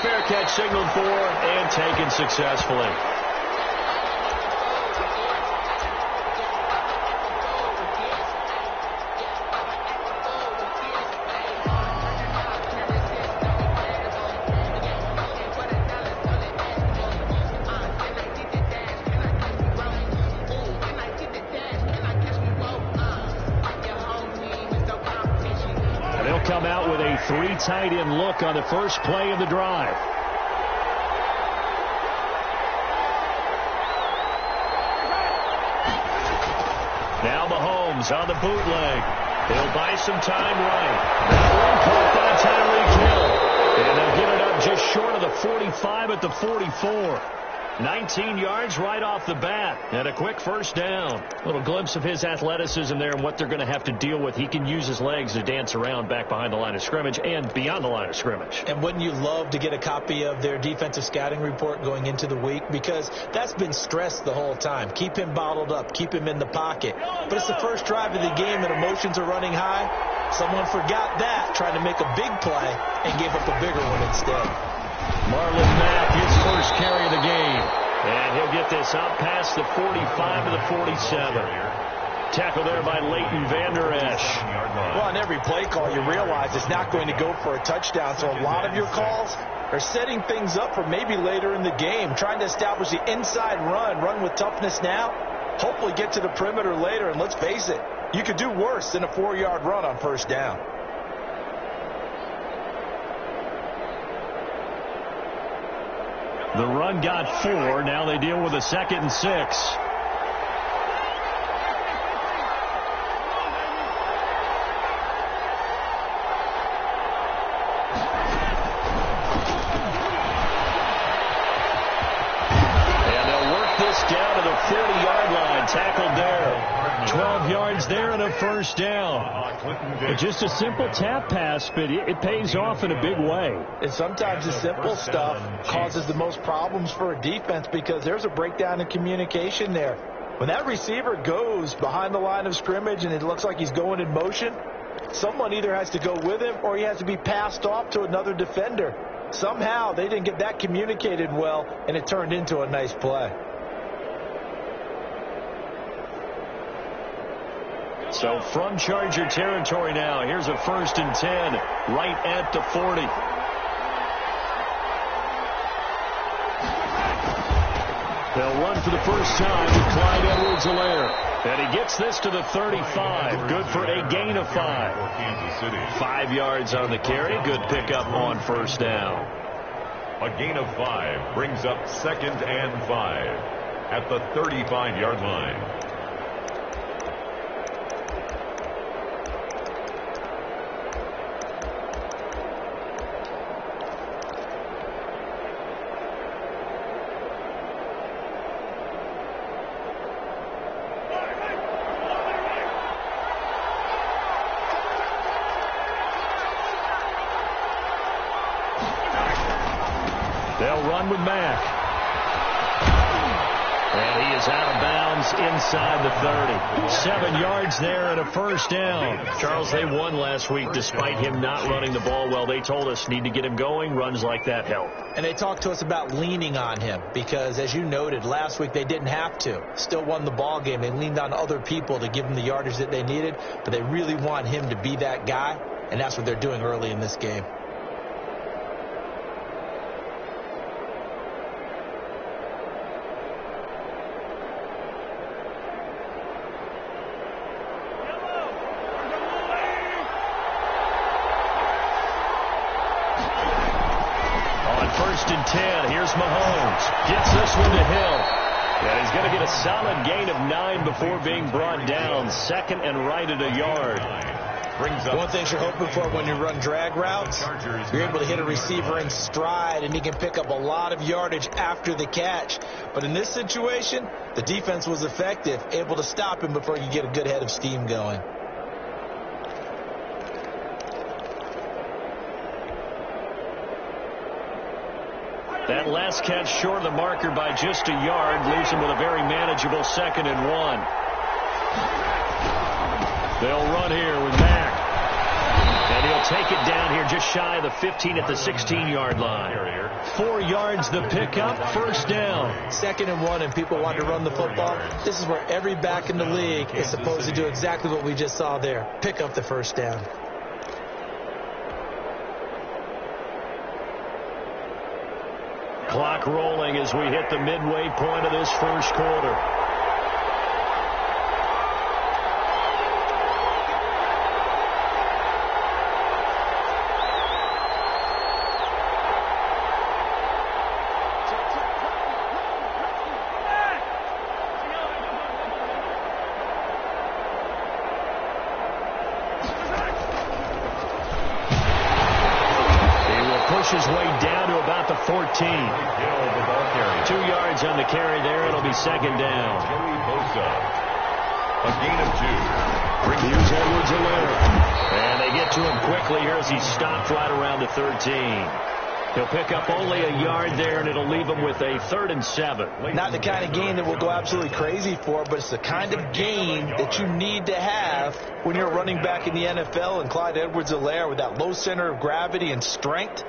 fair catch signaled for and taken successfully. Come out with a 3 tight end look on the first play of the drive. Now Mahomes on the bootleg. He'll buy some time right. That one caught by Tyreek Hill. And they'll get it up just short of the 45 at the 44. 19 yards right off the bat, and a quick first down. A little glimpse of his athleticism there and what they're going to have to deal with. He can use his legs to dance around back behind the line of scrimmage and beyond the line of scrimmage. And wouldn't you love to get a copy of their defensive scouting report going into the week? Because that's been stressed the whole time. Keep him bottled up. Keep him in the pocket. But it's the first drive of the game and emotions are running high. Someone forgot that, trying to make a big play, and gave up a bigger one instead. Marlon Mack, his first carry of the game. And he'll get this up past the 45 to the 47. Tackle there by Leighton Vander Esch. Well, on every play call, you realize it's not going to go for a touchdown. So a lot of your calls are setting things up for maybe later in the game, trying to establish the inside run with toughness now, hopefully get to the perimeter later. And let's face it, you could do worse than a 4-yard run on first down. The run got 4. Now they deal with a 2nd and 6. And they'll work this down to the 40-yard line. Tackled there. 12 yards there and a first down. But just a simple tap pass, but it pays off in a big way. And sometimes the simple stuff causes the most problems for a defense because there's a breakdown in communication there. When that receiver goes behind the line of scrimmage and it looks like he's going in motion, someone either has to go with him or he has to be passed off to another defender. Somehow they didn't get that communicated well, and it turned into a nice play. So from Charger territory now, here's a 1st and 10 right at the 40. They'll run for the first time with Clyde Edwards-Helaire. And he gets this to the 35. Good for a gain of 5. 5 yards on the carry. Good pickup on first down. A gain of 5 brings up 2nd and 5 at the 35-yard line. They'll run with Mack. And he is out of bounds inside the 30. 7 yards there and a first down. Charles, they won last week despite him not running the ball well. They told us need to get him going. Runs like that help. And they talked to us about leaning on him because, as you noted, last week they didn't have to. Still won the ball game. They leaned on other people to give them the yardage that they needed, but they really want him to be that guy, and that's what they're doing early in this game. And 10. Here's Mahomes. Gets this one to Hill. And he's going to get a solid gain of 9 before being brought down. 2nd and right at a yard. One thing you're hoping for when you run drag routes, you're able to hit a receiver in stride, and he can pick up a lot of yardage after the catch. But in this situation, the defense was effective, able to stop him before you get a good head of steam going. That last catch short of the marker by just a yard leaves him with a very manageable 2nd and 1. They'll run here with Mack. And he'll take it down here just shy of the 15 at the 16-yard line. 4 yards the pickup, first down. 2nd and 1, and people want to run the football. This is where every back in the league is supposed to do exactly what we just saw there. Pick up the first down. Clock rolling as we hit the midway point of this first quarter. His way down to about the 14. 2 yards on the carry there. It'll be second down. A gain of 2. Here's Edwards-Helaire. And they get to him quickly here as he stopped right around the 13. He'll pick up only a yard there, and it'll leave him with a 3rd and 7. Not the kind of gain that we'll go absolutely crazy for, but it's the kind of gain that you need to have when you're running back in the NFL. And Clyde Edwards-Helaire, with that low center of gravity and strength,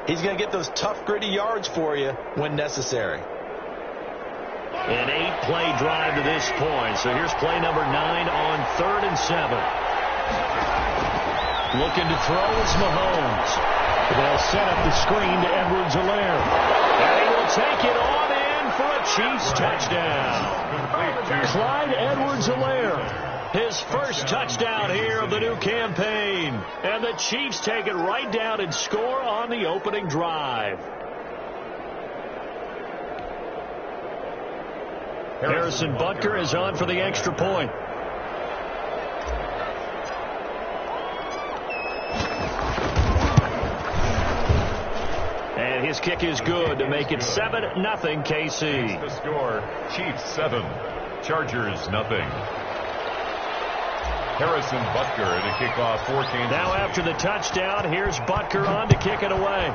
he's going to get those tough, gritty yards for you when necessary. An 8-play drive to this point. So here's play number 9 on 3rd and 7. Looking to throw is Mahomes. They'll set up the screen to Edwards-Helaire. And he will take it on in for a Chiefs touchdown. Clyde Edwards-Helaire. His first touchdown here of the new campaign. And the Chiefs take it right down and score on the opening drive. Harrison Butker is on for the extra point. And his kick is good to make it 7-0 KC. The score, Chiefs 7, Chargers nothing. Harrison Butker to kick off for Kansas City. Now after the touchdown, here's Butker on to kick it away.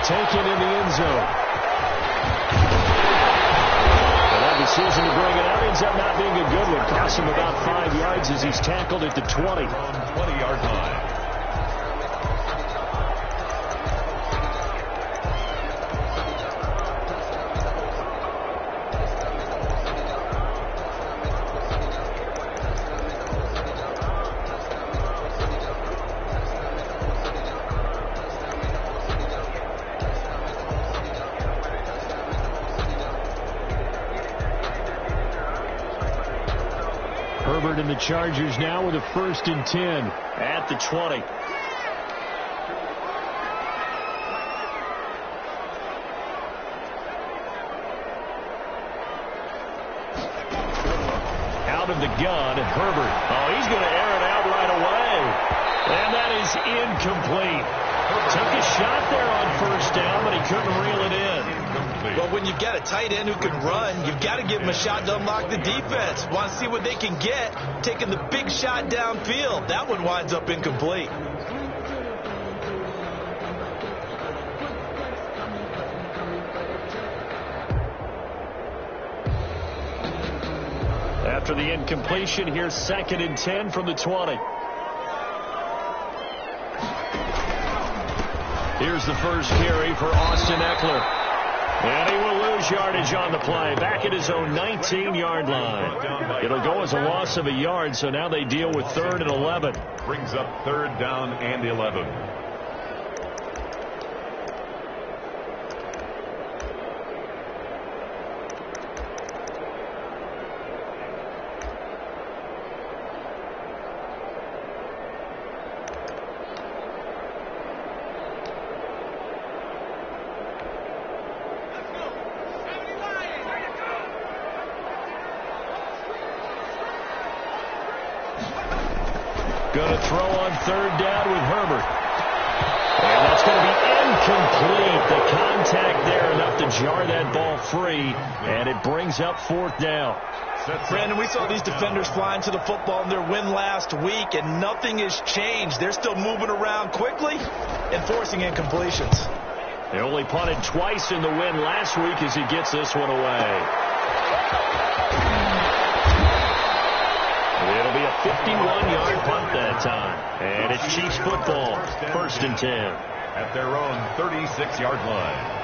Taken in the end zone. And that decision to bring it out ends up not being a good one. Costs him about 5 yards as he's tackled at the 20. 20-yard line. Herbert and the Chargers now with a 1st and 10 at the 20. Out of the gun, Herbert. Oh, he's going to air it out right away. And that is incomplete. Took a shot there on 1st down, but he couldn't reel it in. Well, when you've got a tight end who can run, you've got to give him a shot to unlock the defense. Want to see what they can get, taking the big shot downfield. That one winds up incomplete. After the incompletion, here's 2nd and 10 from the 20. Here's the first carry for Austin Eckler. And he will lose yardage on the play. Back at his own 19-yard line. It'll go as a loss of a yard, so now they deal with 3rd and 11. Brings up 3rd down and 11. Going to throw on 3rd down with Herbert. And that's going to be incomplete. The contact there enough to jar that ball free. And it brings up 4th down. Brandon, we saw these defenders flying to the football in their win last week, and nothing has changed. They're still moving around quickly and forcing incompletions. They only punted twice in the win last week as he gets this one away. It'll be a 51-yard punt that time. And it's Chiefs football, 1st and 10. At their own 36-yard line.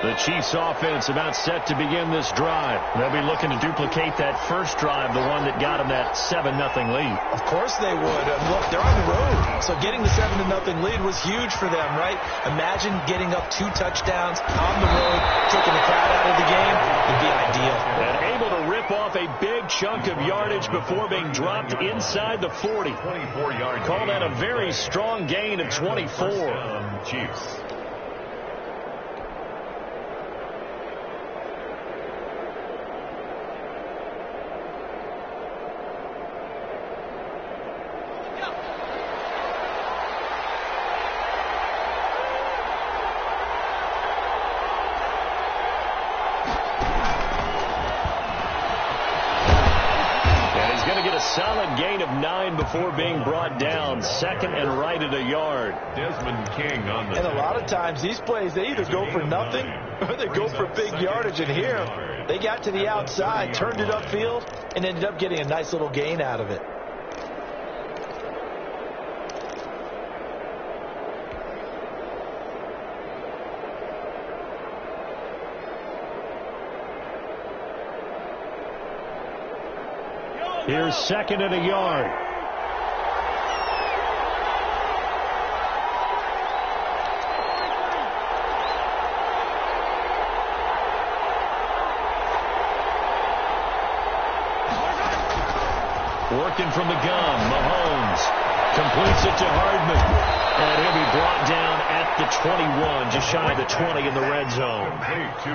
The Chiefs offense about set to begin this drive. They'll be looking to duplicate that first drive, the one that got them that 7-0 lead. Of course they would. Look, they're on the road. So getting the 7-0 lead was huge for them, right? Imagine getting up 2 touchdowns on the road, taking the crowd out of the game. Would be ideal. And able to rip off a big chunk of yardage before being dropped inside the 40. 24-yard Call that a very strong gain of 24. Chiefs. Solid gain of 9 before being brought down. 2nd and right at a yard. Desmond King on the. And a lot of times these plays, they either go for nothing or they go for big yardage. And here, they got to the outside, turned it upfield, and ended up getting a nice little gain out of it. Here's 2nd and a yard. Working from the gun, Mahomes completes it to Hardman. And he'll be brought down at the 21, just shy of the 20 in the red zone.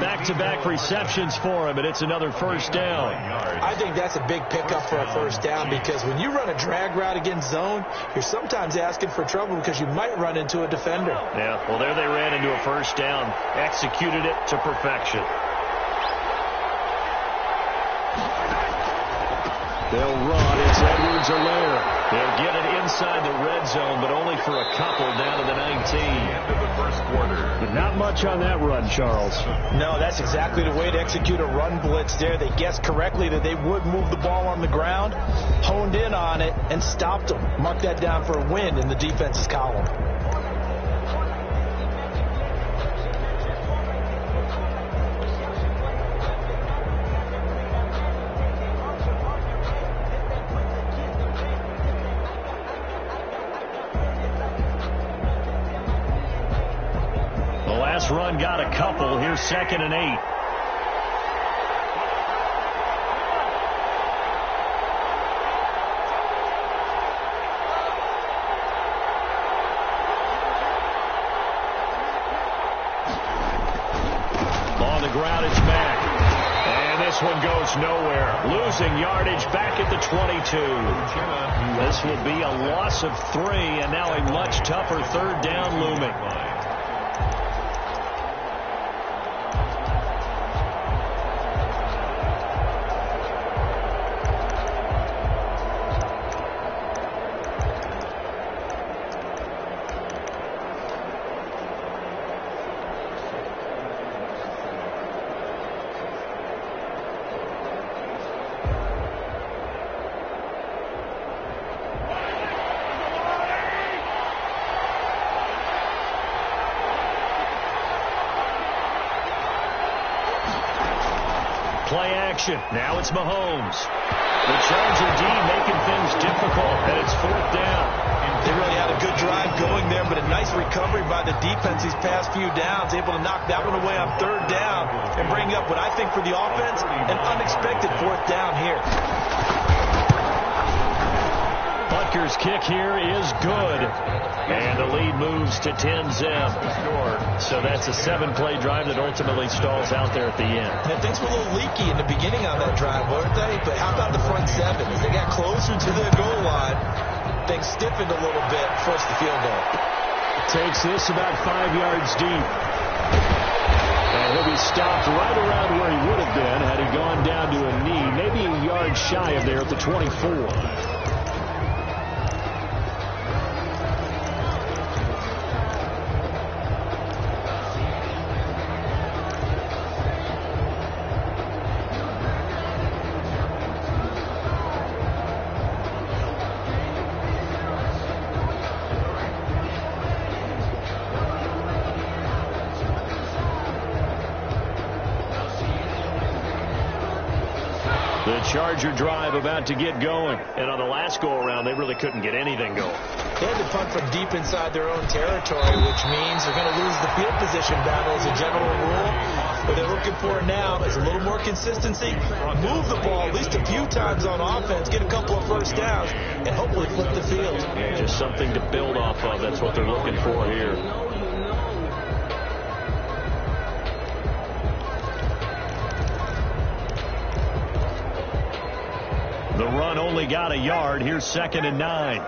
Back-to-back receptions for him, and it's another first down. I think that's a big pickup for a first down because when you run a drag route against zone, you're sometimes asking for trouble because you might run into a defender. Yeah, well, there they ran into a first down, executed it to perfection. They'll run. It's Edwards-Helaire. They'll get it inside the red zone, but only for a couple down to the 19. End of the first quarter. Not much on that run, Charles. No, that's exactly the way to execute a run blitz there. They guessed correctly that they would move the ball on the ground, honed in on it, and stopped them. Mark that down for a win in the defense's column. Run got a couple. Here's 2nd and 8. On the ground, it's Mack. And this one goes nowhere. Losing yardage back at the 22. This will be a loss of 3, and now a much tougher 3rd down looming. Play action. Now it's Mahomes. The Charger D making things difficult, and it's 4th down. They really had a good drive going there, but a nice recovery by the defense these past few downs, able to knock that one away on 3rd down and bring up what I think for the offense, an unexpected 4th down here. Butker's kick here is good. And the lead moves to 10-zip. So that's a 7-play drive that ultimately stalls out there at the end. And things were a little leaky in the beginning on that drive, weren't they? But how about the front 7? As they got closer to their goal line, things stiffened a little bit, forced the field goal. Takes this about 5 yards deep. And he'll be stopped right around where he would have been had he gone down to a knee, maybe a yard shy of there at the 24. The Charger drive about to get going. And on the last go-around, they really couldn't get anything going. They had to punt from deep inside their own territory, which means they're going to lose the field position battle as a general rule. What they're looking for now is a little more consistency, move the ball at least a few times on offense, get a couple of first downs, and hopefully flip the field. Yeah, just something to build off of. That's what they're looking for here. The run only got a yard. Here's 2nd and 9.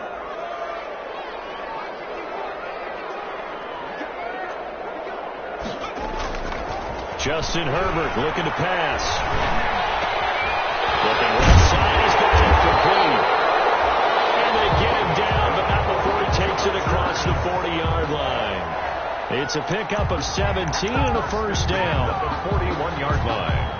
Justin Herbert looking to pass. Looking right side. He's got it complete. And they get him down, but not before he takes it across the 40-yard line. It's a pickup of 17 and a first down. At the 41-yard line.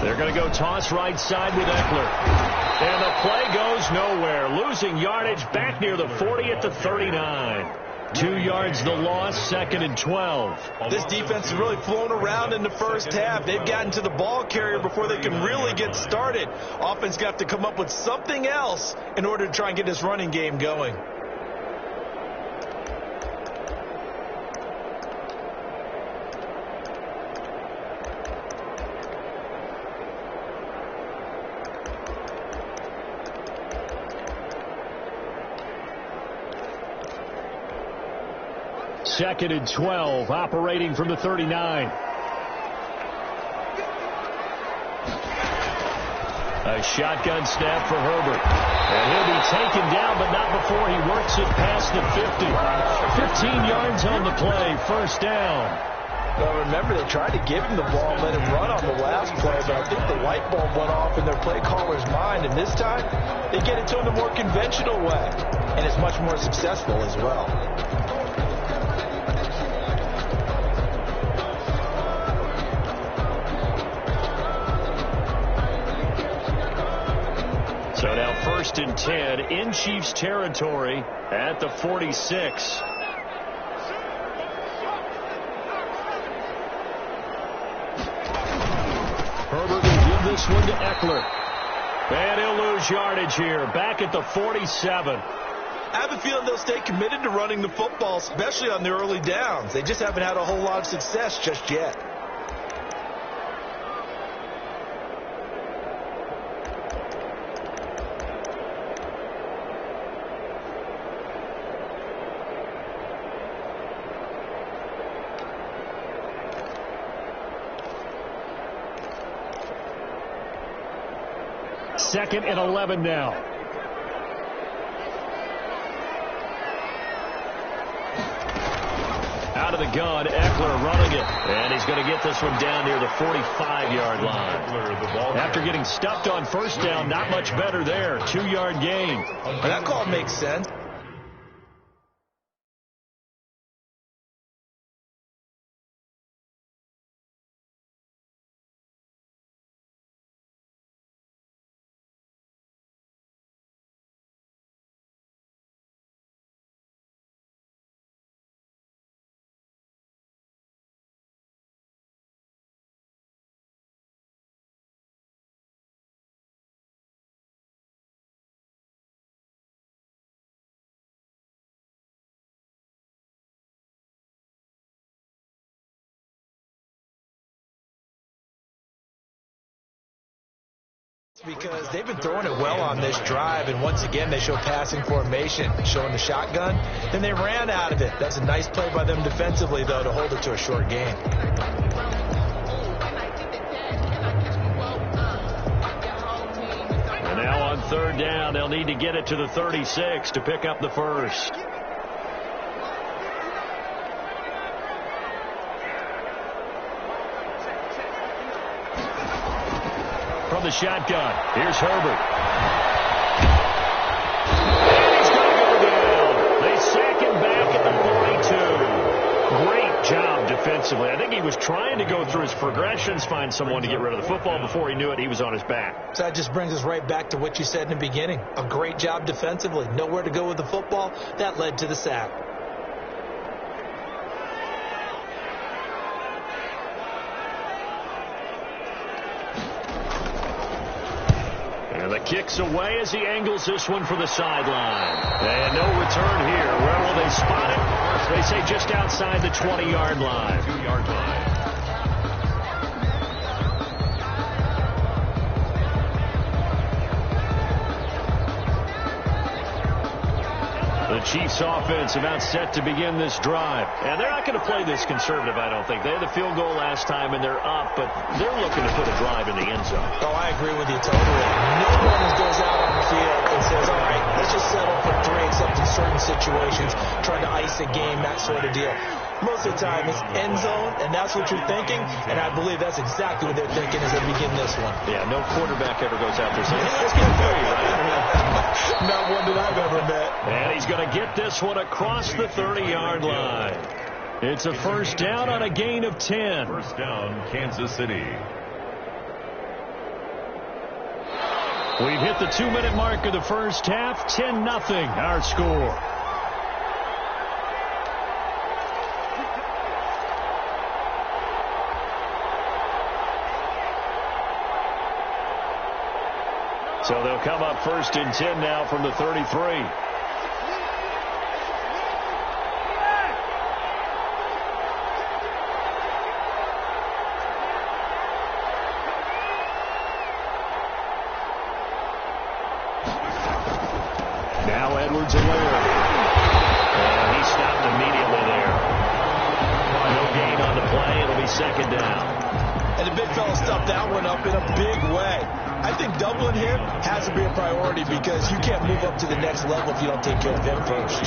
They're going to go toss right side with Eckler. And the play goes nowhere. Losing yardage back near the 40 at the 39. 2 yards the loss, 2nd and 12. This defense has really flown around in the first half. They've gotten to the ball carrier before they can really get started. Offense got to come up with something else in order to try and get this running game going. Second and 12, operating from the 39. A shotgun snap for Herbert. And he'll be taken down, but not before he works it past the 50. 15 yards on the play, first down. Well, remember, they tried to give him the ball and let him run on the last play, but I think the light bulb went off in their play caller's mind, and this time they get it to him the more conventional way, and it's much more successful as well. So now 1st and 10 in Chiefs territory at the 46. Herbert will give this one to Eckler. And he'll lose yardage here, back at the 47. I have a feeling they'll stay committed to running the football, especially on the early downs. They just haven't had a whole lot of success just yet. Second and 11 now. Out of the gun, Eckler running it. And he's going to get this one down near the 45-yard line. After getting stuffed on first down, not much better there. 2-yard gain. Well, that call makes sense. Because they've been throwing it well on this drive, and once again they show passing formation, showing the shotgun. Then they ran out of it. That's a nice play by them defensively, though, to hold it to a short gain. And now on 3rd down, they'll need to get it to the 36 to pick up the first. From the shotgun, here's Herbert. defensively. I think he was trying to go through his progressions, find someone to get rid of the football. Before he knew it, he was on his back. So that just brings us right back to what you said in the beginning. A great job defensively. Nowhere to go with the football. That led to the sack. And the kick's away as he angles this one for the sideline. And no return here. Where will they spot it? They say just outside the 20-yard line. 2-yard line. The Chiefs offense about set to begin this drive. And they're not going to play this conservative, I don't think. They had the field goal last time, and they're up, but they're looking to put a drive in the end zone. Oh, I agree with you totally. No one goes out on the field and says, all right, let's just settle for 3, except in certain situations, trying to ice a game, that sort of deal. Most of the time, it's end zone, and that's what you're thinking, and I believe that's exactly what they're thinking as they begin this one. Yeah, no quarterback ever goes out there saying, hey, let's get 3, right? Not one that I've ever met. And he's going to get this one across the 30-yard line. It's a first down on a gain of 10. First down, Kansas City. We've hit the 2-minute mark of the first half. 10-0 our score. So they'll come up first and 10 now from the 33. Now Edwards and Laird. And he stopped immediately there. No gain on the play. It'll be second down. And the big fella stuffed that one up in a big way. I think doubling him has to be a priority because you can't move up to the next level if you don't take care of him first.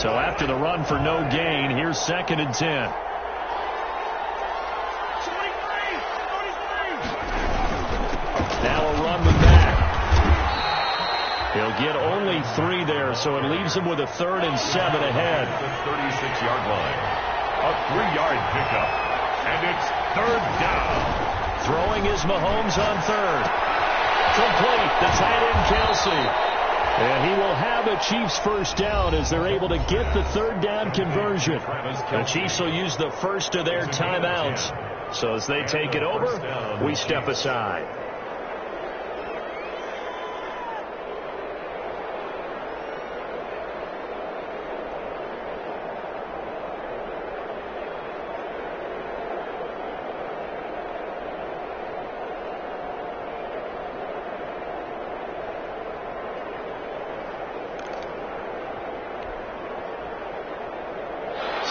So after the run for no gain, here's second and 10. Now a run with back. He'll get only 3 there, so it leaves him with a 3rd and 7 ahead. The 36-yard line. A 3-yard pickup. And it's 3rd down. Throwing is Mahomes on 3rd. Complete. The tight end, Kelsey. And he will have a Chiefs first down as they're able to get the 3rd down conversion. The Chiefs will use the first of their timeouts. So as they take it over, we step aside.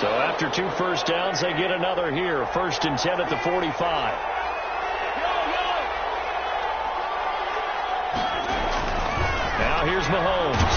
So after 2 first downs, they get another here. 1st and 10 at the 45. Now here's Mahomes.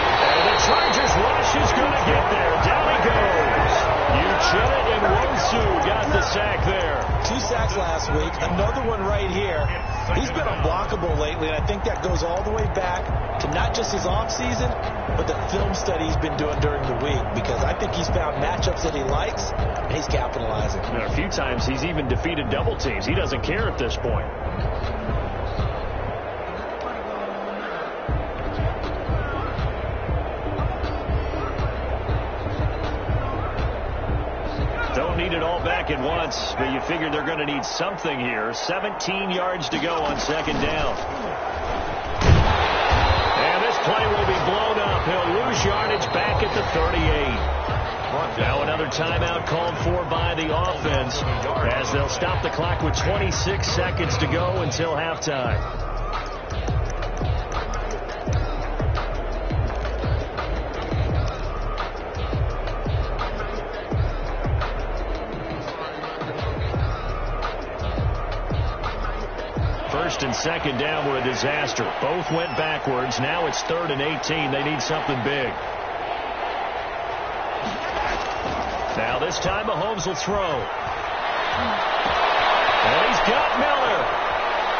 And the Chargers rush is going to get there. Down he goes. Uchenna and Wosu got the sack there. 2 sacks last week. Another one right here. He's been unblockable lately, and I think that goes all the way back to not just his offseason, but the film study he's been doing during the week, because I think he's found matchups that he likes, and he's capitalizing. A few times he's even defeated double teams. He doesn't care at this point. Don't need it all back at once, but you figure they're going to need something here. 17 yards to go on 2nd down. And this play will be blown up. He'll lose yardage back at the 38. Now another timeout called for by the offense as they'll stop the clock with 26 seconds to go until halftime. First and 2nd down were a disaster. Both went backwards. Now it's 3rd and 18. They need something big. Now this time Mahomes will throw. And he's got Miller.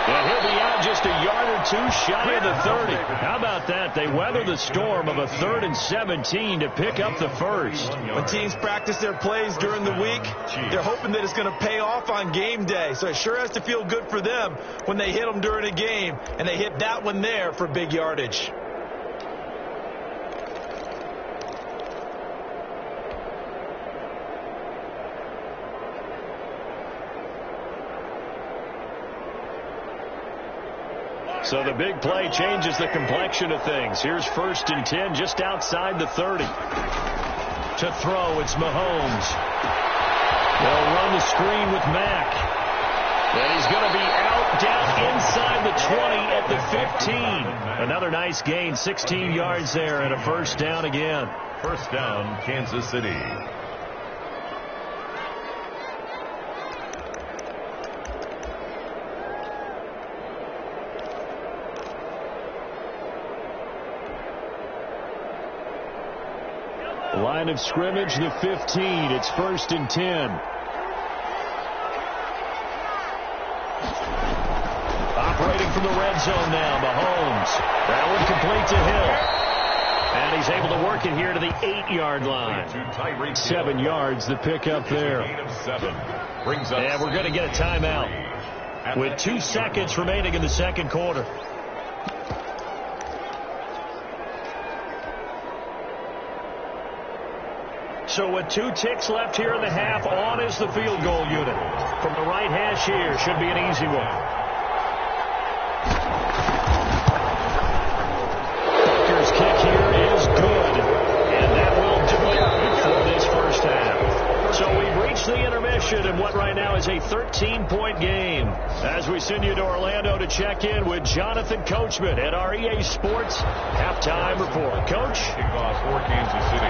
And he'll be out just a yard or two shy of the 30. How about that? They weather the storm of a 3rd and 17 to pick up the first. When teams practice their plays during the week, they're hoping that it's going to pay off on game day. So it sure has to feel good for them when they hit them during a game, and they hit that one there for big yardage. So the big play changes the complexion of things. Here's 1st and 10 just outside the 30. To throw, it's Mahomes. They'll run the screen with Mack. And he's going to be out down inside the 20 at the 15. Another nice gain, 16 yards there and a 1st down again. 1st down, Kansas City. Line of scrimmage, the 15. It's 1st and 10. Operating from the red zone now, Mahomes. That one complete to Hill. And he's able to work it here to the 8-yard line. 7 yards, the pickup there. And we're going to get a timeout with 2 seconds remaining in the second quarter. So with 2 ticks left here in the half, on is the field goal unit. From the right hash here, should be an easy one. Booker's kick here is good. And that will do it for this first half. So we've reached the intermission in what right now is a 13-point game. As we send you to Orlando to check in with Jonathan Coachman at our EA Sports Halftime Report. Coach? Kickoff for Kansas City.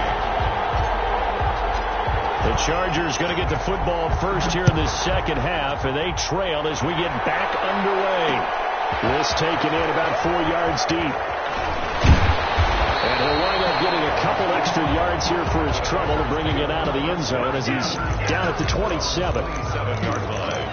The Chargers going to get the football first here in this second half, and they trail as we get back underway. This taken in about 4 yards deep. And he'll wind up getting a couple extra yards here for his trouble and bringing it out of the end zone as he's down at the 27. 7-yard line.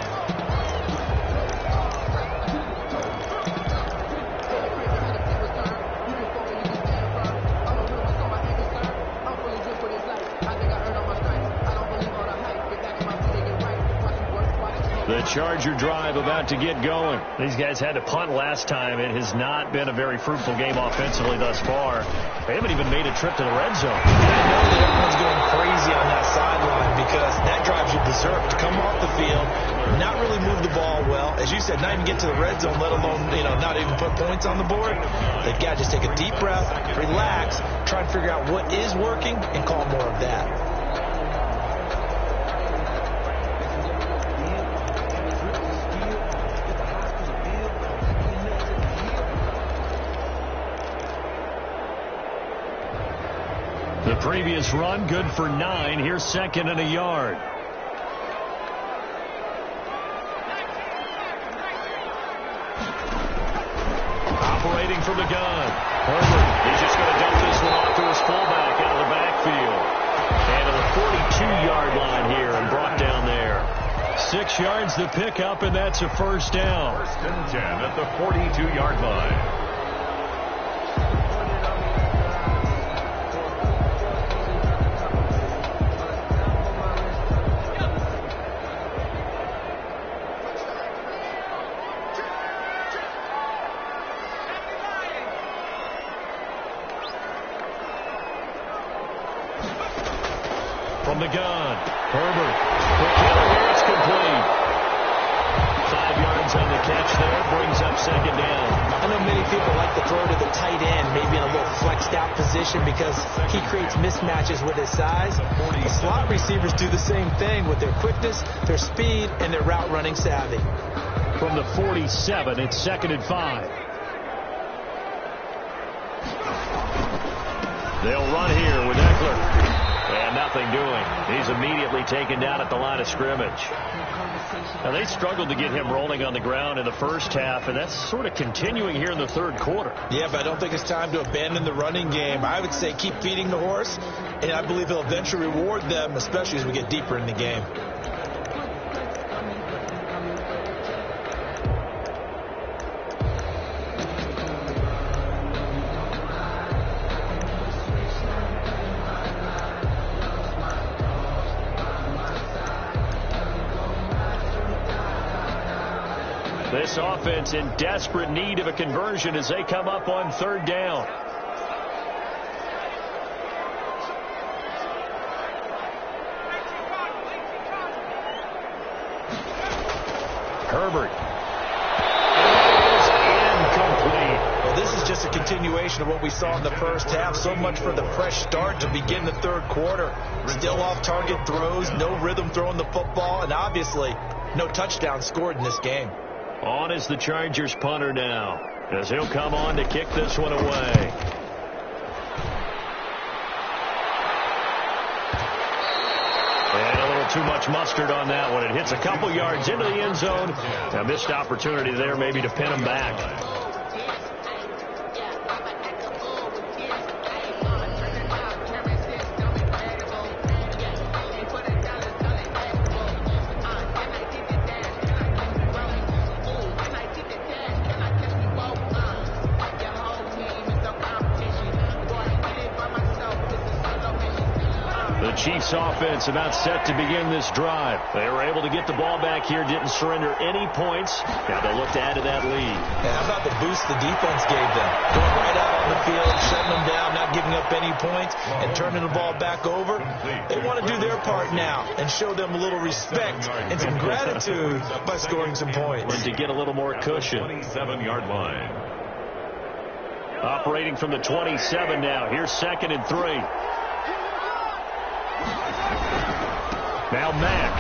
The Charger drive about to get going. These guys had to punt last time. It has not been a very fruitful game offensively thus far. They haven't even made a trip to the red zone. I know that everyone's going crazy on that sideline because that drive should deserve to come off the field, not really move the ball well. As you said, not even get to the red zone, let alone, not even put points on the board. They've got to just take a deep breath, relax, try and figure out what is working, and call more of that. The previous run, good for 9. Here's 2nd and a yard. Operating from the gun. Herbert, he's just going to dump this one off to his fullback out of the backfield. And to the 42-yard line here and brought down there. 6 yards the pickup, and that's a 1st down. 1st and 10 at the 42-yard line. From the gun, Herbert. Quick hitter here, it's complete. 5 yards on the catch there, brings up 2nd down. I know many people like to throw to the tight end, maybe in a little flexed out position because he creates mismatches with his size. The slot receivers do the same thing with their quickness, their speed, and their route running savvy. From the 47, it's 2nd and 5. They'll run here with Eckler. And nothing doing. He's immediately taken down at the line of scrimmage. Now, they struggled to get him rolling on the ground in the first half, and that's sort of continuing here in the third quarter. Yeah, but I don't think it's time to abandon the running game. I would say keep feeding the horse, and I believe he'll eventually reward them, especially as we get deeper in the game. This offense in desperate need of a conversion as they come up on third down. Herbert. Well, this is just a continuation of what we saw in the first half. So much for the fresh start to begin the third quarter. Still off-target throws, no rhythm throwing the football, and obviously no touchdown scored in this game. On is the Chargers punter now, as he'll come on to kick this one away. And a little too much mustard on that one. It hits a couple yards into the end zone. A missed opportunity there maybe to pin him back. Chiefs offense about set to begin this drive. They were able to get the ball back here, didn't surrender any points. Now they'll look to add to that lead. And how about the boost the defense gave them? Going right out on the field, shutting them down, not giving up any points, and turning the ball back over. They want to do their part now and show them a little respect and some gratitude by scoring some points. And to get a little more cushion. 27-yard line. Operating from the 27 now. Here's 2nd and 3. Now Mack.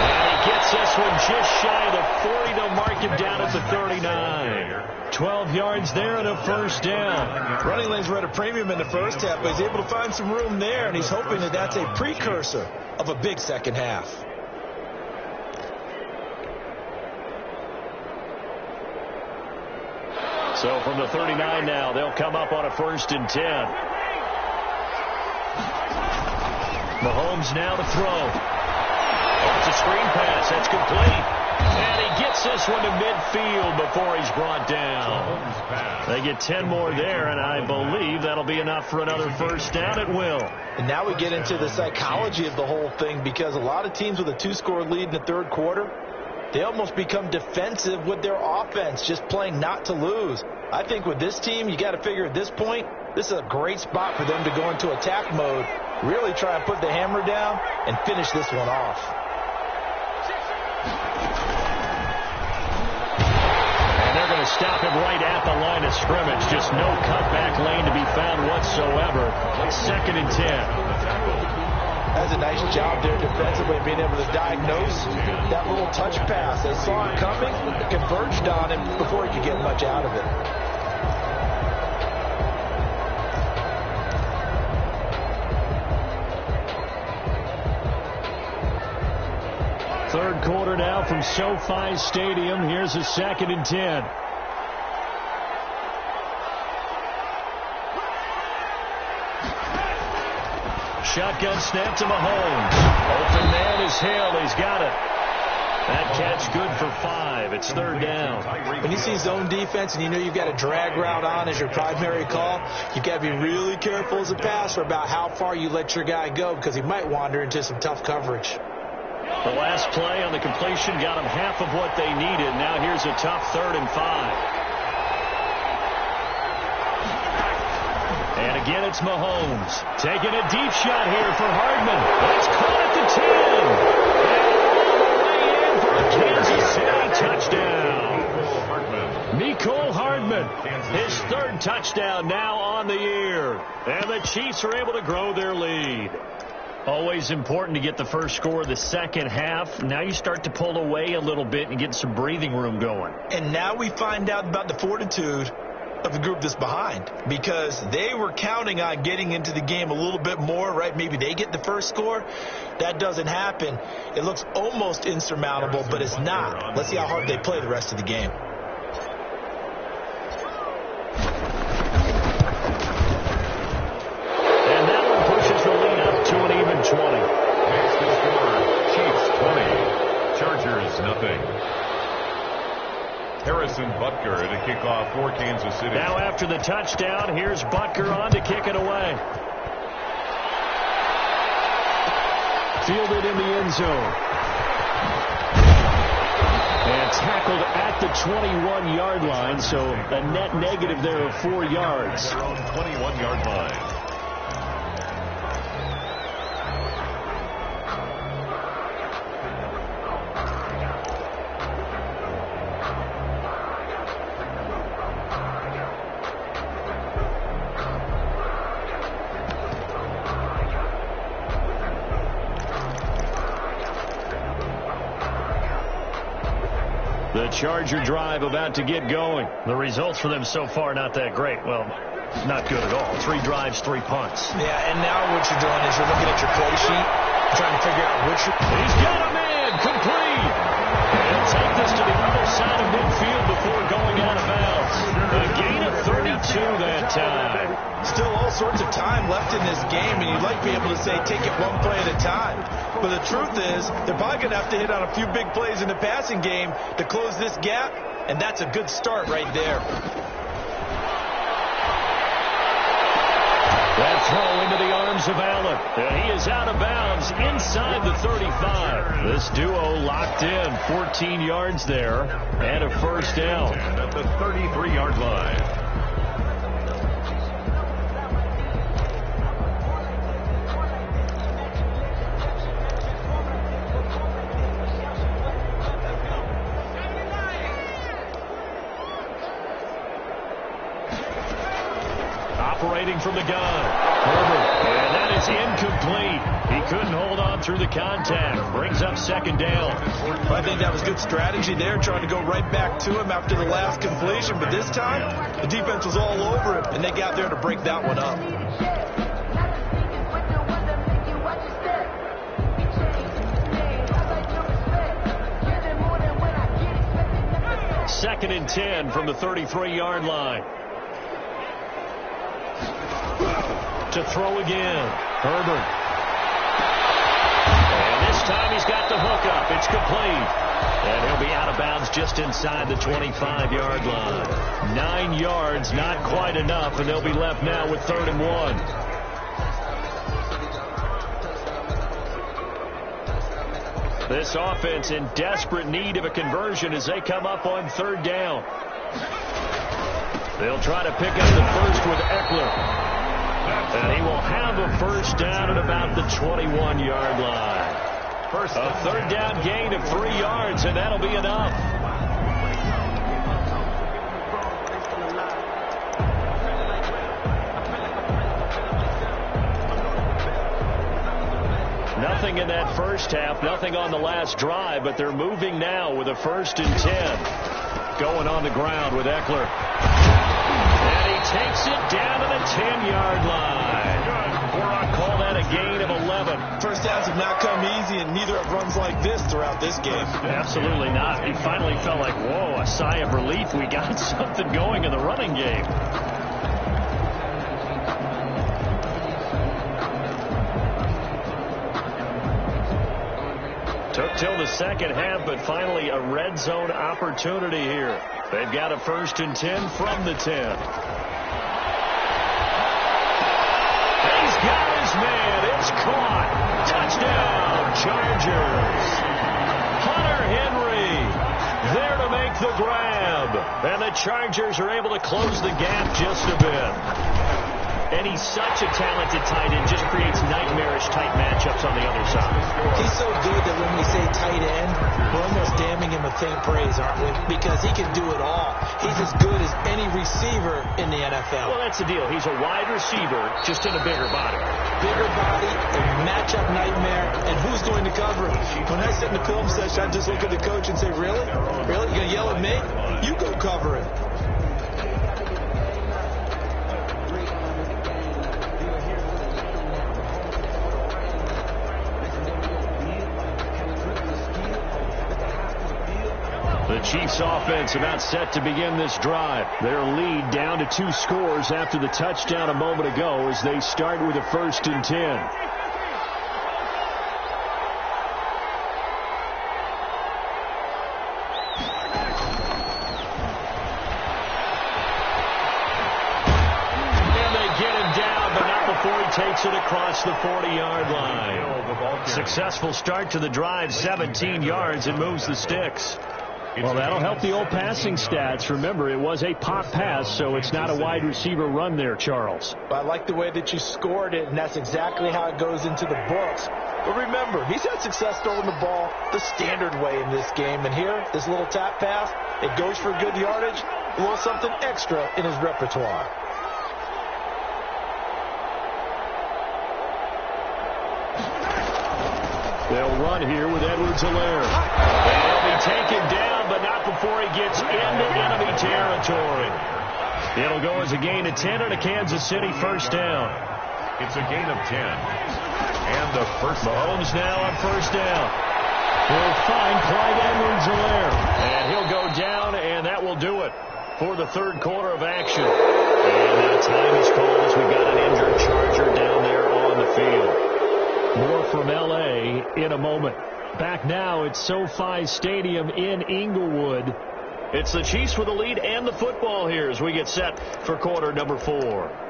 And he gets this one just shy of the 40. They'll mark him down at the 39. 12 yards there and a first down. Running lanes were at a premium in the first half, but he's able to find some room there, and he's hoping that that's a precursor of a big second half. So from the 39 now, they'll come up on a 1st and 10. Mahomes now to throw. Oh, it's a screen pass. That's complete. And he gets this one to midfield before he's brought down. They get 10 more there, and I believe that'll be enough for another first down at will. And now we get into the psychology of the whole thing, because a lot of teams with a 2-score lead in the third quarter, they almost become defensive with their offense, just playing not to lose. I think with this team, you got to figure at this point, this is a great spot for them to go into attack mode, really try and put the hammer down and finish this one off. And they're going to stop him right at the line of scrimmage. Just no cutback lane to be found whatsoever. 2nd and 10. That's a nice job there defensively, being able to diagnose that little touch pass. They saw it coming, converged on him before he could get much out of it. Third quarter now from SoFi Stadium. Here's a 2nd and 10. Shotgun snap to Mahomes. Open man is Hill. He's got it. That catch good for 5. It's 3rd down. When you see zone defense and you know you've got a drag route on as your primary call, you've got to be really careful as a passer about how far you let your guy go, because he might wander into some tough coverage. The last play on the completion got them half of what they needed. Now here's a tough 3rd and 5. And again, it's Mahomes taking a deep shot here for Hardman. That's caught at the 10. And all the way in for a Kansas City touchdown. Mecole Hardman, his 3rd touchdown now on the year. And the Chiefs are able to grow their lead. Always important to get the first score of the second half. Now you start to pull away a little bit and get some breathing room going. And now we find out about the fortitude of the group that's behind, because they were counting on getting into the game a little bit more, right? Maybe they get the first score. That doesn't happen. It looks almost insurmountable, but it's not. Let's see how hard they play the rest of the game. And that one pushes the lead up to an even 20. Next is score, Chiefs 20, Chargers nothing. Harrison Butker to kick off for Kansas City. Now after the touchdown, here's Butker on to kick it away. Fielded in the end zone. And tackled at the 21-yard line, so a net negative there of 4 yards. Their own 21-yard line. The Charger drive about to get going. The results for them so far not that great. Well, not good at all. 3 drives, 3 punts. Yeah, and now what you're doing is you're looking at your play sheet, trying to figure out which... He's got a man, complete. And take this to the other side of midfield before going out of bounds. A gain of 32 that time. Still all sorts of time left in this game, and you'd like to be able to say, take it one play at a time. But the truth is, they're probably going to have to hit on a few big plays in the passing game to close this gap, and that's a good start right there. That throw into the arms of Allen. And he is out of bounds inside the 35. This duo locked in 14 yards there and a first down. At the 33-yard line. Operating from the gun. Herbert. And that is incomplete. He couldn't hold on through the contact. Brings up second down. I think that was good strategy there, trying to go right back to him after the last completion. But this time, the defense was all over him, and they got there to break that one up. Second and 10 from the 33-yard line. To throw again. Herbert. And this time he's got the hook up. It's complete. And he'll be out of bounds just inside the 25-yard line. 9 yards, not quite enough, and they'll be left now with 3rd and 1. This offense in desperate need of a conversion as they come up on 3rd down. They'll try to pick up the first with Eckler. And he will have a first down at about the 21-yard line. A 3rd down gain of 3 yards, and that'll be enough. Nothing in that first half, nothing on the last drive, but they're moving now with a 1st and 10. Going on the ground with Eckler. And he takes it down to the 10-yard line. Call that a gain of 11. First downs have not come easy, and neither have runs like this throughout this game. Absolutely not. He finally felt like, whoa, a sigh of relief. We got something going in the running game. Took till the second half, but finally a red zone opportunity here. They've got a 1st and 10 from the 10. He's got his man. It's caught. Touchdown, Chargers. Hunter Henry there to make the grab. And the Chargers are able to close the gap just a bit. And he's such a talented tight end, just creates nightmarish tight matchups on the other side. He's so good that when we say tight end, we're almost damning him with faint praise, aren't we? Because he can do it all. He's as good as any receiver in the NFL. Well, that's the deal. He's a wide receiver, just in a bigger body. Bigger body, a matchup nightmare, and who's going to cover him? When I sit in the film session, I just look at the coach and say, really? Really? You going to yell at me? You go cover him. The Chiefs offense about set to begin this drive. Their lead down to 2 scores after the touchdown a moment ago as they start with a 1st and 10. And they get him down, but not before he takes it across the 40-yard line. Successful start to the drive, 17 yards, and moves the sticks. Well, that'll help the old passing stats. Remember, it was a pop pass, so it's not a wide receiver run there, Charles. I like the way that you scored it, and that's exactly how it goes into the books. But remember, he's had success throwing the ball the standard way in this game. And here, this little tap pass, it goes for good yardage, a little something extra in his repertoire. They'll run here with Edwards-Helaire. And he'll be taken down, but not before he gets into enemy territory. It'll go as a gain of 10 and a Kansas City first down. It's a gain of 10. And the first Mahomes now on first down. He'll find Clyde Edwards-Helaire. And he'll go down, and that will do it for the third quarter of action. And now time is called as we've got an injured Charger down there on the field. More from L.A. in a moment. Back now at SoFi Stadium in Inglewood. It's the Chiefs with the lead and the football here as we get set for quarter number 4.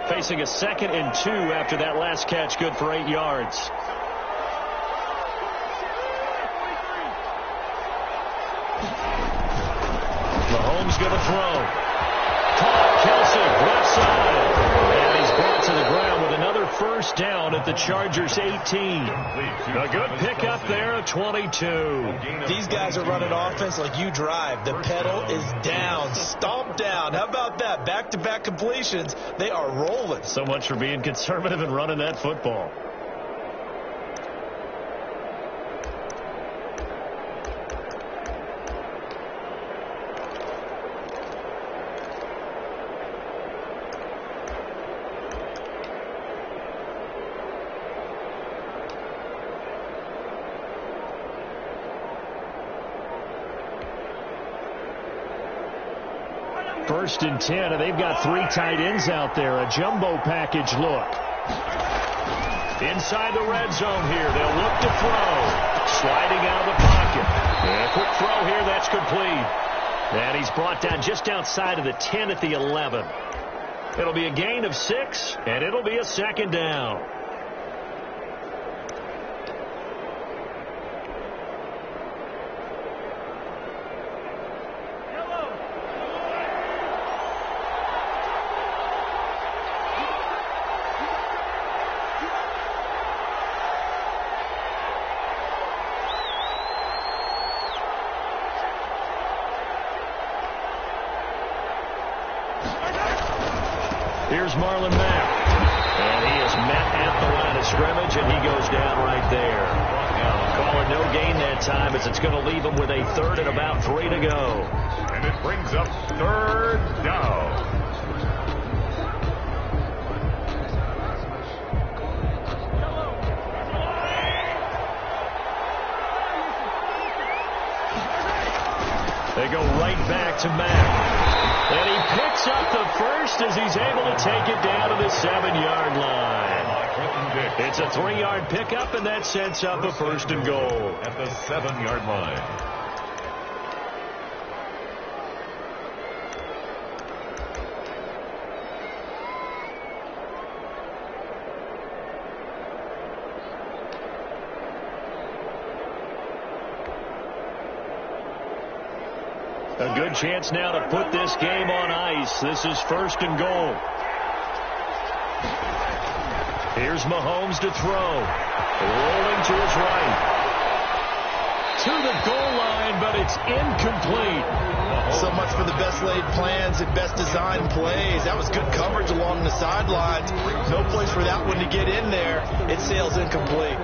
Facing a 2nd and 2 after that last catch, good for 8 yards. Mahomes going to throw. Caught, Kelsey, left side. And he's brought to the ground with another first down at the Chargers' 18. A good pickup there at 22. These guys are running offense like you drive. The pedal is down, stomp down. How about that? Back-to-back completions. They are rolling. So much for being conservative and running that football. First and 10, and they've got 3 tight ends out there. A jumbo package look. Inside the red zone here. They'll look to throw. Sliding out of the pocket. And a quick throw here. That's complete. And he's brought down just outside of the 10 at the 11. It'll be a gain of 6, and it'll be a 2nd down. Here's Marlon Mack. And he is met at the line of scrimmage, and he goes down right there. Calling no gain that time as it's going to leave him with a 3rd and about 3 to go. And it brings up 3rd down. They go right back to Mack. And he picks up the first as he's able to take it down to the 7-yard line. It's a 3-yard pickup, and that sets up a 1st and goal. At the 7-yard line. A good chance now to put this game on ice. This is 1st and goal. Here's Mahomes to throw. Rolling to his right. To the goal line, but it's incomplete. So much for the best laid plans and best designed plays. That was good coverage along the sidelines. No place for that one to get in there. It sails incomplete.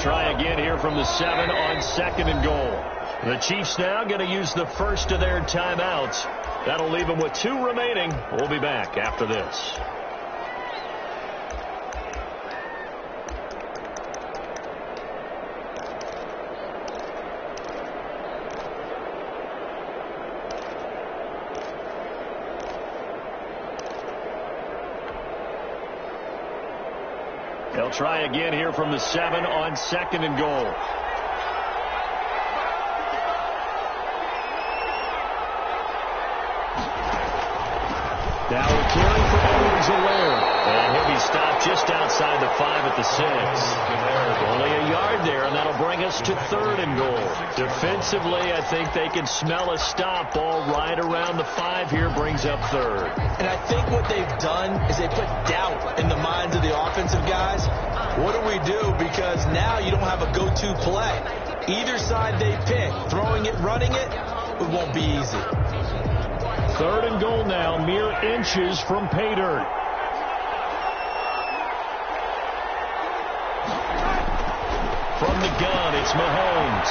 Try again here from the 7 on 2nd and goal. The Chiefs now going to use the first of their timeouts. That'll leave them with 2 remaining. We'll be back after this. They'll try again here from the 7 on 2nd and goal. Now a carry for Edwards-Helaire. And he'll be stopped just outside the 5 at the 6. Only a yard there, and that'll bring us to 3rd and goal. Defensively, I think they can smell a stop. Ball right around the 5 here brings up 3rd. And I think what they've done is they put doubt in the minds of the offensive guys. What do we do? Because now you don't have a go-to play. Either side they pick, throwing it, running it, it won't be easy. 3rd and goal now, mere inches from pay dirt. From the gun, it's Mahomes.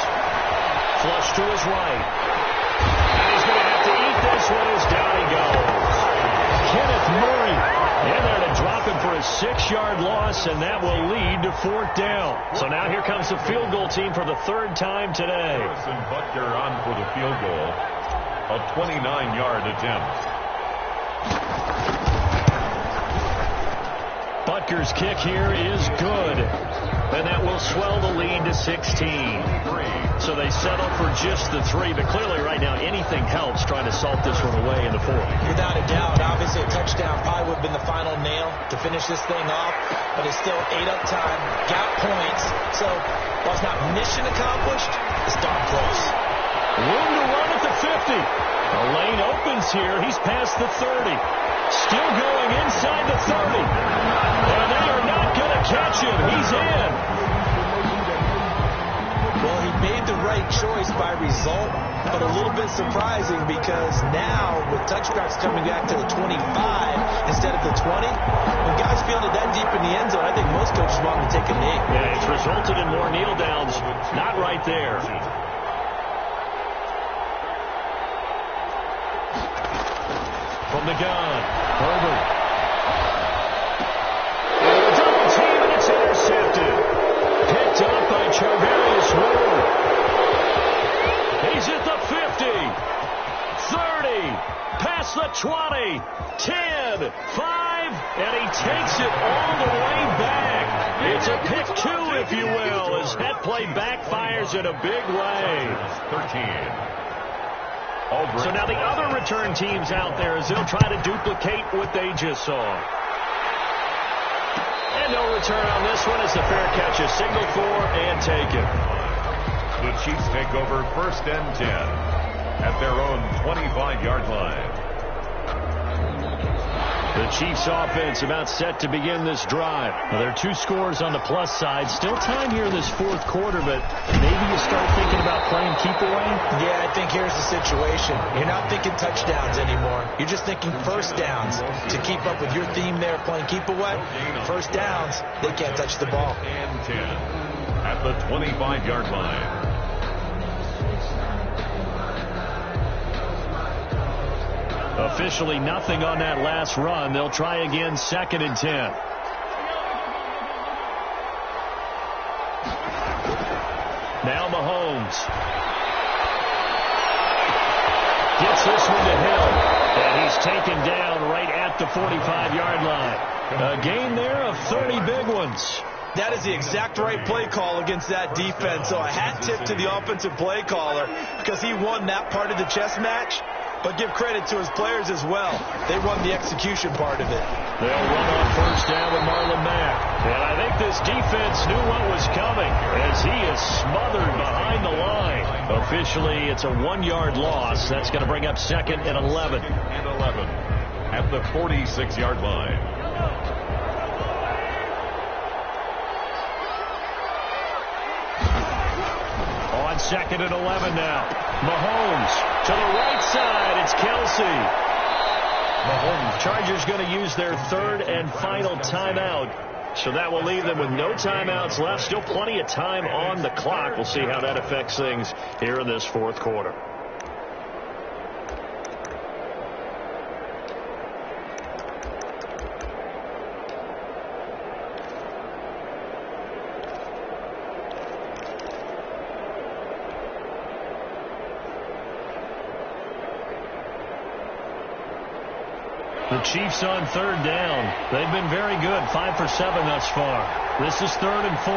Flush to his right. And he's going to have to eat this one as down he goes. Kenneth Murray in there to drop him for a 6-yard loss, and that will lead to 4th down. So now here comes the field goal team for the 3rd time today. Harrison Butker on for the field goal. A 29-yard attempt. Butker's kick here is good. And that will swell the lead to 16. So they settle for just the 3. But clearly right now anything helps trying to salt this one away in the 4th. Without a doubt, obviously a touchdown probably would have been the final nail to finish this thing off. But it's still 8 up time, got points. So while it's not mission accomplished, it's darn close. Room to run at the 50. The lane opens here. He's past the 30. Still going inside the 30. And they are not going to catch him. He's in. Well, he made the right choice by result, but a little bit surprising because now with touchbacks coming back to the 25 instead of the 20, when guys feel it that deep in the end zone, I think most coaches want to take a knee. Yeah, it's resulted in more kneel downs. Not right there. From the gun, Herbert. Double team, and it's intercepted. Picked up by Charvarius Ward. He's at the 50, 30, past the 20, 10, 5, and he takes it all the way back. It's a pick 2, if you will, as that play backfires in a big way. 13. So now the other return teams out there as they'll try to duplicate what they just saw. And no return on this one. It's a fair catch, a signal for and taken. The Chiefs take over 1st and 10 at their own 25-yard line. The Chiefs offense about set to begin this drive. Now, there are 2 scores on the plus side. Still time here in this 4th quarter, but maybe you start thinking about playing keep away? Yeah, I think here's the situation. You're not thinking touchdowns anymore. You're just thinking first downs to keep up with your theme there, playing keep away. First downs, they can't touch the ball. And 10 at the 25-yard line. Officially nothing on that last run. They'll try again 2nd and 10. Now Mahomes. Gets this one to Hill. And he's taken down right at the 45-yard line. A gain there of 30 big ones. That is the exact right play call against that defense. So a hat tip to the offensive play caller because he won that part of the chess match. But give credit to his players as well. They won the execution part of it. They'll run on 1st down with Marlon Mack. And I think this defense knew what was coming as he is smothered behind the line. Officially, it's a 1-yard loss. That's going to bring up 2nd and 11. And 11 at the 46-yard line. On 2nd and 11 now. Mahomes to the right side. It's Kelsey. Mahomes. Chargers going to use their 3rd and final timeout. So that will leave them with no timeouts left. Still plenty of time on the clock. We'll see how that affects things here in this 4th quarter. The Chiefs on third down. They've been very good, 5 for 7 thus far. This is 3rd and 4.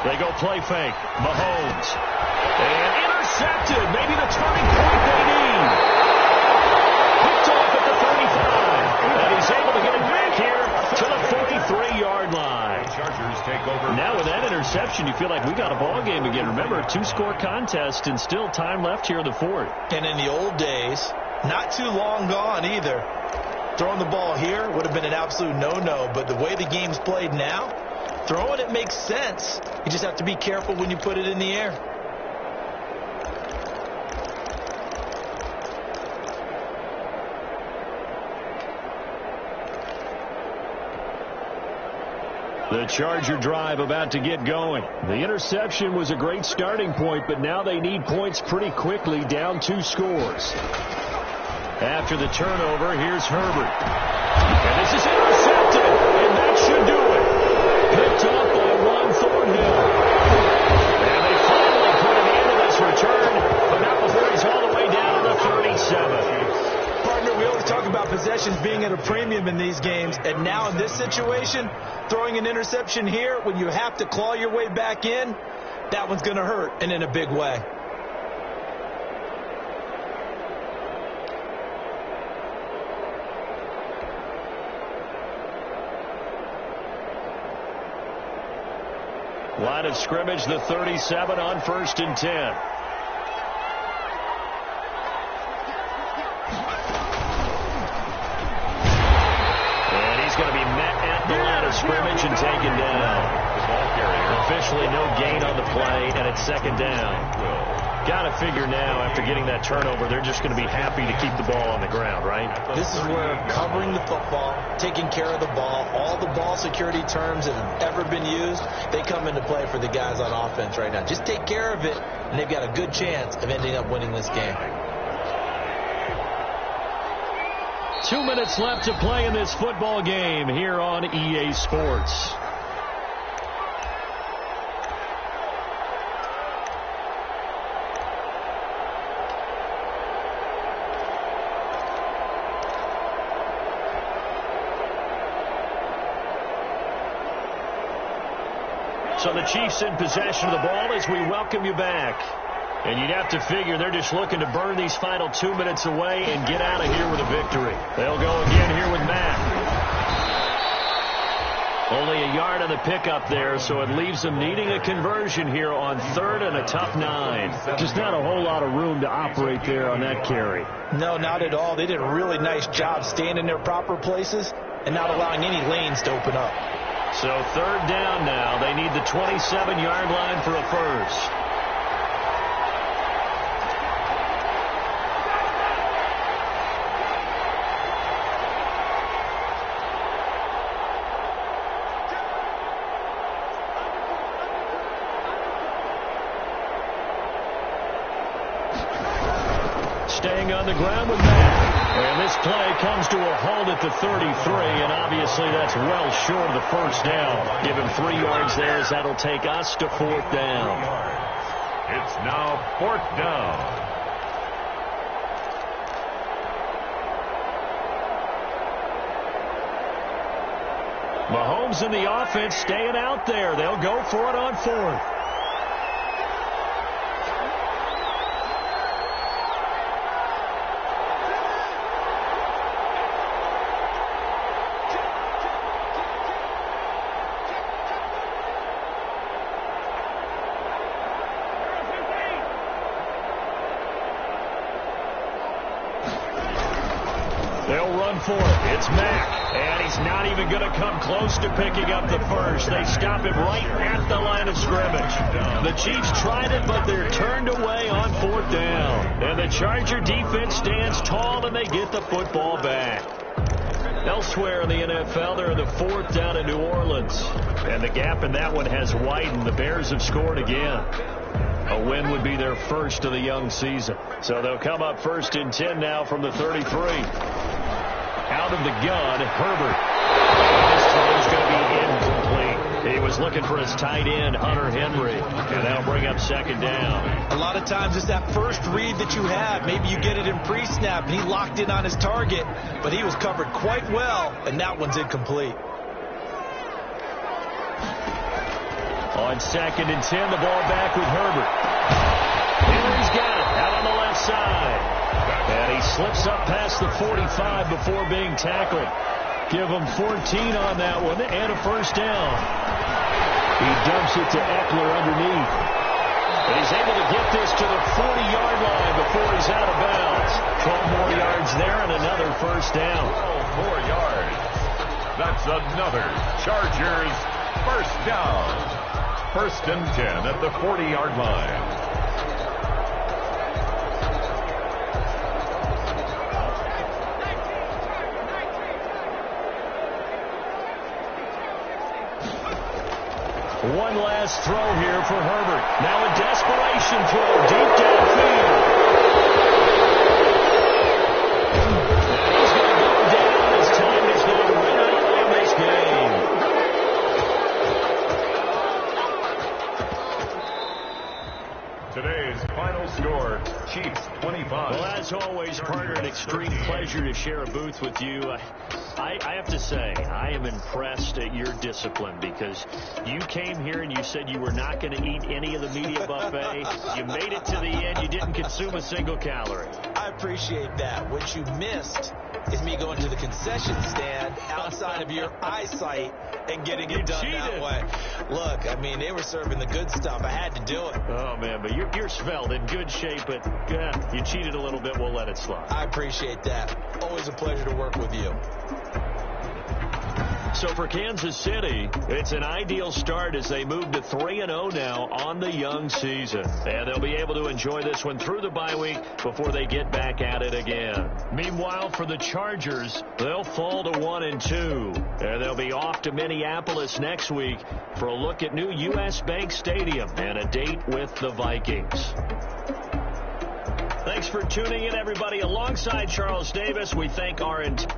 They go play fake. Mahomes. And intercepted. Maybe the turning point they need. Picked off at the 35. And he's able to get it back here to the 43-yard line. Chargers take over. Now with that interception, you feel like we got a ball game again. Remember, a 2-score contest and still time left here in the 4th. And in the old days, not too long gone either, throwing the ball here would have been an absolute no-no. But the way the game's played now, throwing it makes sense. You just have to be careful when you put it in the air. The Charger drive about to get going. The interception was a great starting point, but now they need points pretty quickly, down 2 scores. After the turnover, here's Herbert. And this is intercepted, and that should do it. Picked off by Juan Thornhill. And they finally put an end to this return, but not before he's all the way down to the 37. Partner, we always talk about possessions being at a premium in these games, and now in this situation, throwing an interception here when you have to claw your way back in, that one's going to hurt, and in a big way. Line of scrimmage, the 37 on 1st and 10. And he's going to be met at the line of scrimmage and taken down. Officially no gain on the play, and it's 2nd down. Got to figure now, after getting that turnover, they're just going to be happy to keep the ball on the ground, right? This is where covering the football, taking care of the ball, all the ball security terms that have ever been used, they come into play for the guys on offense right now. Just take care of it, and they've got a good chance of ending up winning this game. 2 minutes left to play in this football game here on EA Sports. So the Chiefs in possession of the ball as we welcome you back. And you'd have to figure they're just looking to burn these final 2 minutes away and get out of here with a victory. They'll go again here with Matt. Only a yard on the pickup there, so it leaves them needing a conversion here on 3rd and a tough 9. Just not a whole lot of room to operate there on that carry. No, not at all. They did a really nice job staying in their proper places and not allowing any lanes to open up. So 3rd down now. They need the 27-yard line for a first. Staying on the ground with Matt. And this play comes to a halt at the 33, and obviously that's well short of the first down. Give him 3 yards there as that'll take us to 4th down. It's now 4th down. Mahomes and the offense staying out there. They'll go for it on 4th. They'll run for it. It's Mack. And he's not even going to come close to picking up the first. They stop him right at the line of scrimmage. The Chiefs tried it, but they're turned away on 4th down. And the Charger defense stands tall, and they get the football back. Elsewhere in the NFL, they're in the 4th down in New Orleans. And the gap in that one has widened. The Bears have scored again. A win would be their first of the young season. So they'll come up 1st and 10 now from the 33. Out of the gun, Herbert. This time is going to be incomplete. He was looking for his tight end, Hunter Henry, and that'll bring up second down. A lot of times it's that first read that you have. Maybe you get it in pre-snap, and he locked in on his target, but he was covered quite well, and that one's incomplete. On 2nd and 10, the ball back with Herbert. Henry's got it out on the left side. And he slips up past the 45 before being tackled. Give him 14 on that one and a first down. He dumps it to Eckler underneath. And he's able to get this to the 40-yard line before he's out of bounds. 12 more yards there and another first down. 12 more yards. That's another Chargers first down. 1st and 10 at the 40-yard line. One last throw here for Herbert. Now a desperation throw deep downfield. And he's going to go down as time is going to run out in this game. Today's final score, Chiefs 25. Well, as always, partner, an extreme pleasure to share a booth with you. I have to say, I am impressed at your discipline because you came here and you said you were not going to eat any of the media buffet. You made it to the end. You didn't consume a single calorie. I appreciate that. What you missed is me going to the concession stand outside of your eyesight and getting it done that way. Look, I mean, they were serving the good stuff. I had to do it. Oh, man, but you're svelte, in good shape, but you cheated a little bit. We'll let it slide. I appreciate that. Always a pleasure to work with you. So for Kansas City, it's an ideal start as they move to 3-0 now on the young season. And they'll be able to enjoy this one through the bye week before they get back at it again. Meanwhile, for the Chargers, they'll fall to 1-2. And they'll be off to Minneapolis next week for a look at new U.S. Bank Stadium and a date with the Vikings. Thanks for tuning in, everybody. Alongside Charles Davis, we thank our entire